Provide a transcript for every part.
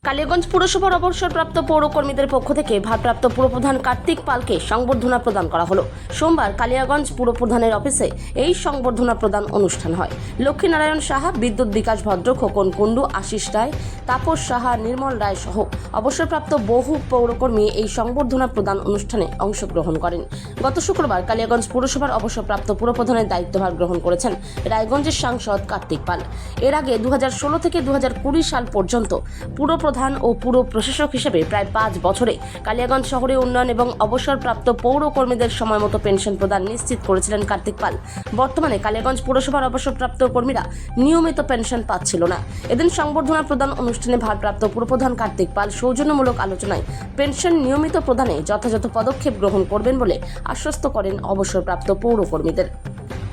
কালিয়াগঞ্জ পুরসভার অবসরপ্রাপ্ত পৌরকর্মীদের পক্ষ থেকে ভারপ্রাপ্ত পুরপ্রধান কার্তিক পালকে সংবর্ধনা প্রদান করা হলো। সোমবার কালিয়াগঞ্জ পুরপ্রধানের অফিসে এই সংবর্ধনা প্রদান অনুষ্ঠান হয়। লক্ষ্মীনারায়ণ সাহা, বিদ্যুৎ বিকাশ ভদ্র, খোকন কুণ্ডু, আশিস রায়, তাপস সাহা, নির্মল রায় সহ অবসরপ্রাপ্ত বহু পৌরকর্মী এই সংবর্ধনা প্রদান অনুষ্ঠানে অংশগ্রহণ করেন। গত শুক্রবার কালিয়াগঞ্জ পুরসভার অবসরপ্রাপ্ত পুরপ্রধানের দায়িত্বভার গ্রহণ করেছেন রায়গঞ্জের সাংসদ কার্তিক পাল। এর আগে 2016 থেকে 2020 সাল পর্যন্ত পুরপ্রধান ও পুর প্রশাসক হিসেবে প্রায় 5 বছরে কালিয়াগঞ্জ শহরে উন্নয়ন এবং অবসরপ্রাপ্ত পৌরকর্মীদের সময়মতো পেনশন প্রদান নিশ্চিত করেছিলেন কার্তিক পাল। বর্তমানে কালিয়াগঞ্জ পুরসভার অবসরপ্রাপ্ত কর্মীরা নিয়মিত পেনশন পাচ্ছিল না। এদিন সংবর্ধনা প্রদান অনুষ্ঠানে ভারপ্রাপ্ত পুরপ্রধান কার্তিক পাল সৌজন্যমূলক আলোচনায় পেনশন নিয়মিত প্রদানে যথাযথ পদক্ষেপ গ্রহণ করবেন বলে আশ্বস্ত করেন অবসরপ্রাপ্ত পৌরকর্মীদের।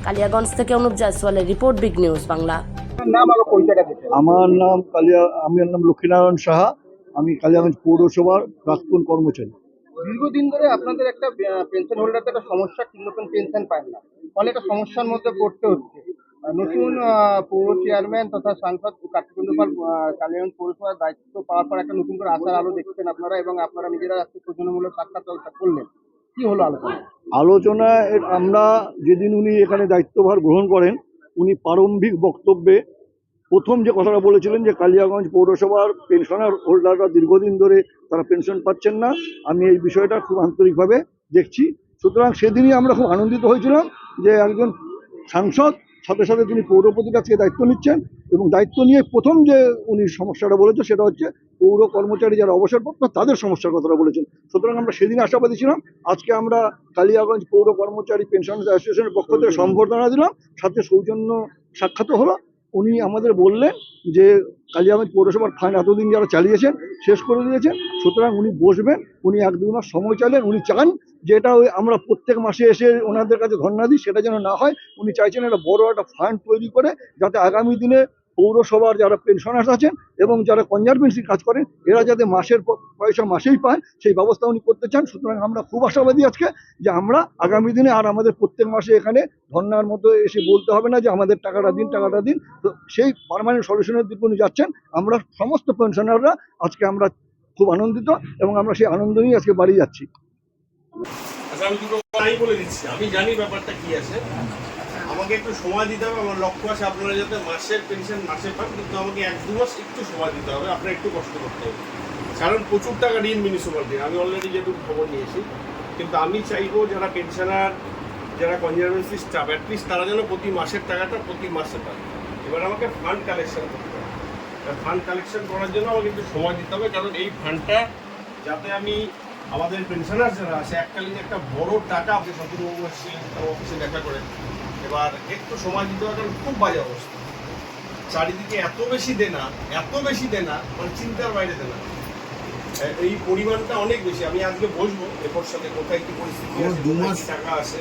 কালিয়াগঞ্জ থেকে অনুপ জয়সওয়ালের রিপোর্ট, বিগ নিউজ বাংলা। আমার নাম লক্ষ্মীনারায়ণ সাহা। আমি কালিয়াগঞ্জ পৌরসভার প্রাক্তন কর্মচারী। দীর্ঘদিন ধরে আপনাদের একটা পেনশন হোল্ডারদের একটা সমস্যা, ঠিক মতন পেনশন পায় না, ফলে একটা সমস্যার মধ্যে পড়তে হচ্ছে। নতুন পৌর চেয়ারম্যান তথা সাংসদ কার্তিক পাল কালিয়াগঞ্জ পৌরসভার দায়িত্ব পাওয়ার পর একটা নতুন করে আশার আলো দেখছেন আপনারা, এবং আপনারা নিজেরা আজকে সৌজন্যমূলক সাক্ষাৎ করলেন। কি হলো আলোচনা? আমরা যেদিন উনি এখানে দায়িত্বভার গ্রহণ করেন, উনি প্রারম্ভিক বক্তব্যে প্রথম যে কথাটা বলেছিলেন যে কালিয়াগঞ্জ পৌরসভার পেনশনার হোল্ডাররা দীর্ঘদিন ধরে তারা পেনশন পাচ্ছেন না। আমি এই বিষয়টা খুব আন্তরিকভাবে দেখছি। সুতরাং সেদিনই আমরা খুব আনন্দিত হয়েছিলাম যে একজন সাংসদ সাথে সাথে তিনি পৌরপতির কাছে দায়িত্ব নিচ্ছেন, এবং দায়িত্ব নিয়ে প্রথম যে উনি সমস্যাটা বলেছে সেটা হচ্ছে পৌর কর্মচারী যারা অবসরপ্রাপ্ত তাদের সমস্যার কথাটা বলেছেন। সুতরাং আমরা সেদিন আশাবাদী ছিলাম। আজকে আমরা কালিয়াগঞ্জ পৌর কর্মচারী পেনশন অ্যাসোসিয়েশনের পক্ষ থেকে সম্বর্ধনা দিলাম, সাথে সৌজন্য সাক্ষাৎও হলো। উনি আমাদের বললেন যে কালিয়াগঞ্জ পৌরসভার ফান্ড এতদিন যারা চালিয়েছেন শেষ করে দিয়েছেন, সুতরাং উনি বসবেন। উনি 1-2 মাস সময় চাইলেন। উনি চান যে এটা আমরা প্রত্যেক মাসে এসে ওনাদের কাছে ধর্ণা দিই, সেটা যেন না হয়। উনি চাইছেন একটা বড় একটা ফান্ড তৈরি করে, যাতে আগামী দিনে পৌরসভার যারা পেনশনার্স আছেন এবং যারা কনজারভেন্সি কাজ করেন এরা যাতে মাসের পয়সা মাসেই পান, সেই ব্যবস্থা উনি করতে চান। সুতরাং আমরা খুব আশাবাদী আজকে যে আমরা আগামী দিনে আর আমাদের প্রত্যেক মাসে এখানে ধর্নার মতো এসে বলতে হবে না যে আমাদের টাকাটা দিন। তো সেই পার্মানেন্ট সলিউশনের দিকে উনি যাচ্ছেন। আমরা সমস্ত পেনশনাররা আজকে আমরা খুব আনন্দিত, এবং আমরা সেই আনন্দ নিয়ে আজকে বাড়ি যাচ্ছি। আচ্ছা, আমি দুটো কথাই বলে দিচ্ছি। আমি জানি ব্যাপারটা কি আছে, আমাকে একটু সময় দিতে হবে। আমার লক্ষ্য আছে আপনারা যাতে মাসের পেনশন মাসে পান, কিন্তু আমাকে 1-2 মাস একটু সময় দিতে হবে। আপনার একটু কষ্ট করতে হবে, কারণ প্রচুর টাকা ঋণ মিউনিসিপ্যালিটি। আমি অলরেডি যেটুকু খবর নিয়েছি, কিন্তু আমি চাইবো যারা পেনশনার, যারা কনজারভেন্সি স্টাফ, অ্যাটলিস্ট তারা যেন প্রতি মাসের টাকাটা প্রতি মাসে পায়। এবার আমাকে ফান্ড কালেকশন করতে হবে। ফান্ড কালেকশন করার জন্য আমাকে একটু সময় দিতে হবে, কারণ এই ফান্ডটা যাতে আমি আমাদের পেনশনার যারা আছে এককালীন একটা বড় টাকা আপনি শত্রুবাবু এসেছিলেন অফিসে দেখা করে, এবার একটু সময় দিতে হবে। কারণ খুব বাজে অবস্থা, চারিদিকে এত বেশি দেনা, মানে চিন্তার বাইরে দেনা। এই পরিমাণটা অনেক বেশি। আমি আজকে বসবো এরপর সাথে কোথায় কি পরিস্থিতি আছে, টাকা আছে।